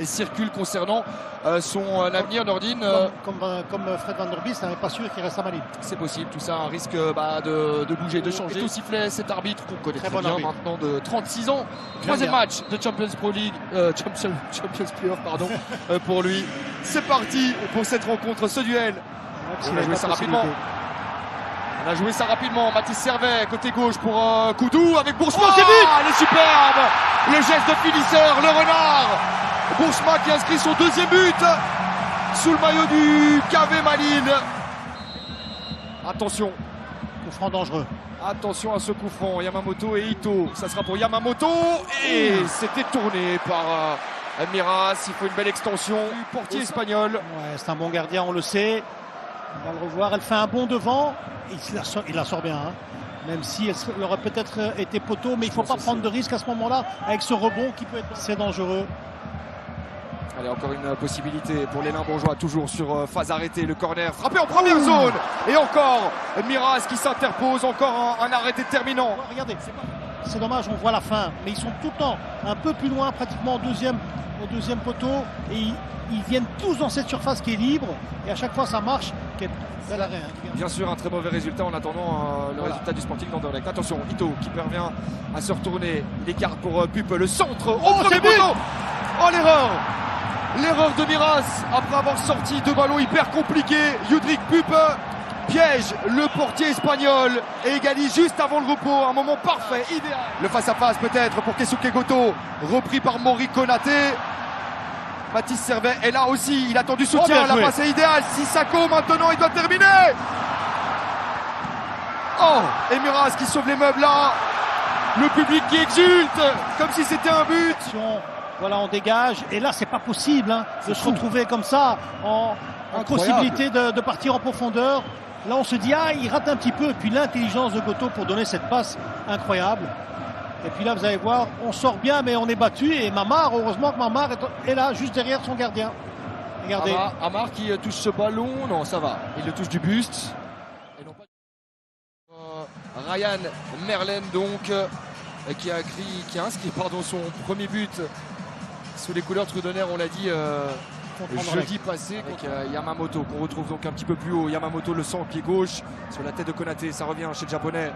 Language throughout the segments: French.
et circule concernant son avenir. Nordine, comme Fred Van der Biest, n'est pas sûr qu'il reste à Malines. c'est possible, tout ça, un risque de bouger, de changer. Et tout sifflet cet arbitre qu'on connaît très bien maintenant, de 36 ans. Troisième match de Champions Pro League, Champions Playoff, pardon, pour lui. C'est parti pour cette rencontre, ce duel. On a joué ça rapidement. On a joué ça rapidement. Mathis Servet, côté gauche pour Koudou avec Boursemont. C'est but. Elle est superbe. Le geste de finisseur, le renard. Boursemont qui inscrit son deuxième but sous le maillot du KV Malines. Attention. Coup franc dangereux. Attention à ce coup franc. Yamamoto et Ito. Ça sera pour Yamamoto. Et c'était tourné par Miras. Il faut une belle extension du portier espagnol. Ouais, c'est un bon gardien, on le sait. On va le revoir. Elle fait un bond devant. Il la sort bien. Hein. Même si elle aurait peut-être été poteau. Mais il ne faut pas prendre de risque à ce moment-là. Avec ce rebond qui peut être... C'est dangereux. Allez, encore une possibilité pour les Limbourgeois, toujours sur phase arrêtée, le corner frappé en première zone, et encore Miras qui s'interpose, encore un arrêt déterminant. Regardez, c'est dommage, on voit la fin, mais ils sont tout le temps un peu plus loin, pratiquement au deuxième poteau, et ils viennent tous dans cette surface qui est libre, et à chaque fois ça marche. Quel bel arrêt. Hein, bien sûr, un très mauvais résultat en attendant le résultat du Sporting d'Anderlecht. Attention, Ito qui parvient à se retourner, l'écart pour Pupe, le centre au premier poteau. Oh, l'erreur de Miras après avoir sorti deux ballons hyper compliqués. Judrik Pupe piège le portier espagnol et égalise juste avant le repos. Un moment parfait, idéal. Le face-à-face peut-être pour Keisuke Goto, repris par Mori Konaté. Mathis Servet est là aussi, il attend du soutien, la passe est idéale. Sissako maintenant, il doit terminer. Oh, et Miras qui sauve les meubles là. Le public qui exulte comme si c'était un but. Voilà, on dégage. Et là, c'est pas possible de se retrouver comme ça en possibilité de partir en profondeur. Là, on se dit, il rate un petit peu. Et puis l'intelligence de Goto pour donner cette passe incroyable. Et puis là, vous allez voir, on sort bien, mais on est battu. Et Mamar, heureusement que Mamar est là, juste derrière son gardien. Regardez. Amar qui touche ce ballon. Non, ça va. Il le touche du buste. Et non pas... Ryan Merlen, donc, qui a inscrit son premier but sous les couleurs trudonnaires, on l'a dit jeudi passé, avec Yamamoto qu'on retrouve donc un petit peu plus haut. Yamamoto le sent, pied gauche sur la tête de Konaté, ça revient chez le japonais.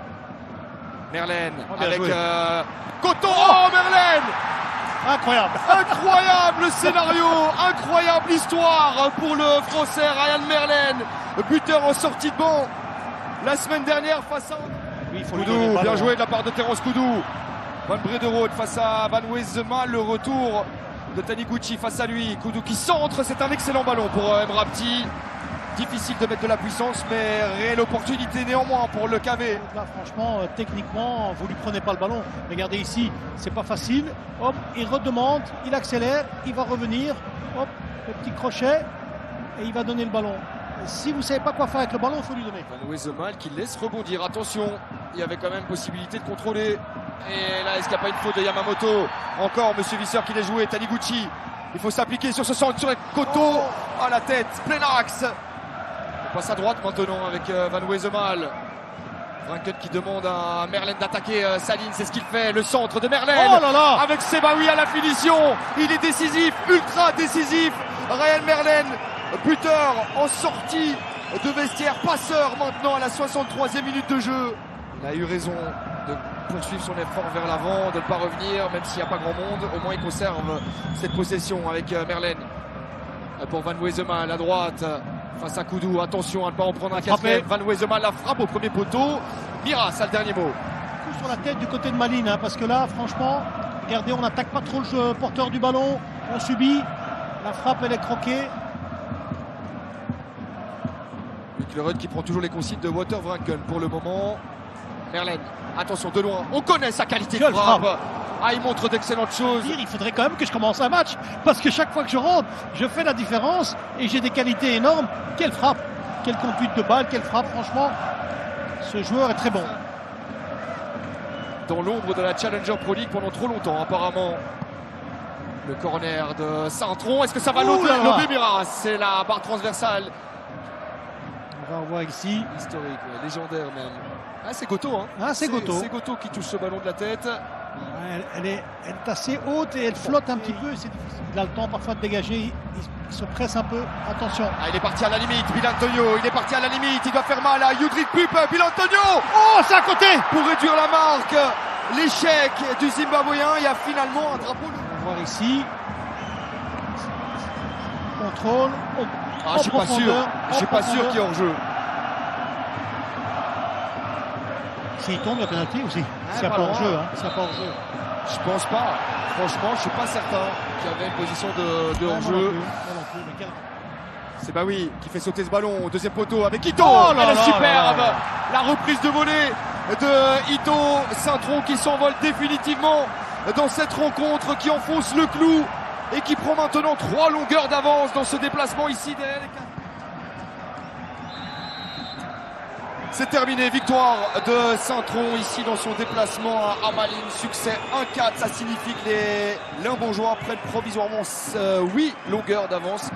Merlen avec Koto. Oh, Merlen, incroyable le scénario, incroyable histoire pour le français Ryan Merlen, buteur en sortie de banc la semaine dernière face à Koudou. Bien joué de la part de Terence Koudou. Van Brederode face à Van Weizema, le retour de Taniguchi face à lui. Koudou qui centre, c'est un excellent ballon pour Emrapti. Difficile de mettre de la puissance, mais réelle opportunité néanmoins pour le KV. Là, franchement, techniquement, vous lui prenez pas le ballon. Regardez ici, c'est pas facile. Hop, il redemande, il accélère, il va revenir. Hop, le petit crochet, et il va donner le ballon. Si vous ne savez pas quoi faire avec le ballon, il faut lui donner. Van Weizema qui laisse rebondir. Attention, il y avait quand même possibilité de contrôler. Et là, est-ce qu'il n'y a pas une faute de Yamamoto? Encore Monsieur Visser qui l'a joué. Taniguchi, il faut s'appliquer sur ce centre, sur les coteaux. À la tête, plein axe. On passe à droite maintenant avec Van Weizema. Vranken qui demande à Merlen d'attaquer Saline, c'est ce qu'il fait. Le centre de Merlen. Oh là là, avec Sebaoui à la finition. Il est décisif, ultra décisif. Ryan Merlen, buteur en sortie de vestiaire, passeur maintenant à la 63e minute de jeu. Il a eu raison de poursuivre son effort vers l'avant, de ne pas revenir, même s'il n'y a pas grand monde. Au moins il conserve cette possession avec Merlen. Pour Van Weizema à la droite, face à Koudou. Attention à ne pas en prendre un quatrième. Van Weizema la frappe au premier poteau. Miras a le dernier mot. Tout sur la tête du côté de Malines, parce que là, franchement, regardez, on n'attaque pas trop le porteur du ballon. On subit. La frappe, elle est croquée. Kluren qui prend toujours les consignes de Walter Vranken pour le moment. Merlen, attention de loin, on connaît sa qualité de frappe. Il montre d'excellentes choses. Il faudrait quand même que je commence un match, parce que chaque fois que je rentre, je fais la différence et j'ai des qualités énormes. Quelle frappe, quelle conduite de balle, quelle frappe, franchement. Ce joueur est très bon. Dans l'ombre de la Challenger Pro League pendant trop longtemps, apparemment. Le corner de Saint-Tron, est-ce que ça va lober Miras? C'est la barre transversale. On va voir ici. Historique, légendaire même. C'est Goto. C'est Goto. C'est Goto qui touche ce ballon de la tête. Elle est assez haute et elle flotte un petit peu. C'est difficile. Il a le temps parfois de dégager. Il se presse un peu. Attention. Ah, il est parti à la limite, Bill-Antonio. Il est parti à la limite. Il doit faire mal à Yudrik Pup. Bill-Antonio. Oh, c'est à côté. Pour réduire la marque. L'échec du Zimbabwéen. Il y a finalement un drapeau. On va voir ici. Contrôle. Je suis pas sûr. Je suis pas sûr qu'il y ait hors-jeu. S'il tombe, il y a pénalty aussi. S'il n'y a pas pas loin. hors-jeu. S'il n'y a pas hors-jeu. Je pense pas. Franchement, je suis pas certain qu'il y avait une position de Non, hors-jeu. moi non plus, mais quel- C'est Baoui qui fait sauter ce ballon au deuxième poteau avec Ito. Oh là Elle est là superbe. là là. La reprise de volée de Ito. Saint-Tron qui s'envole définitivement dans cette rencontre, qui enfonce le clou et qui prend maintenant 3 longueurs d'avance dans ce déplacement ici derrière les quatre. C'est terminé, victoire de Saint-Tron ici dans son déplacement à Malines, succès 1-4, ça signifie que les Limbourgeois prennent provisoirement 8 longueurs d'avance.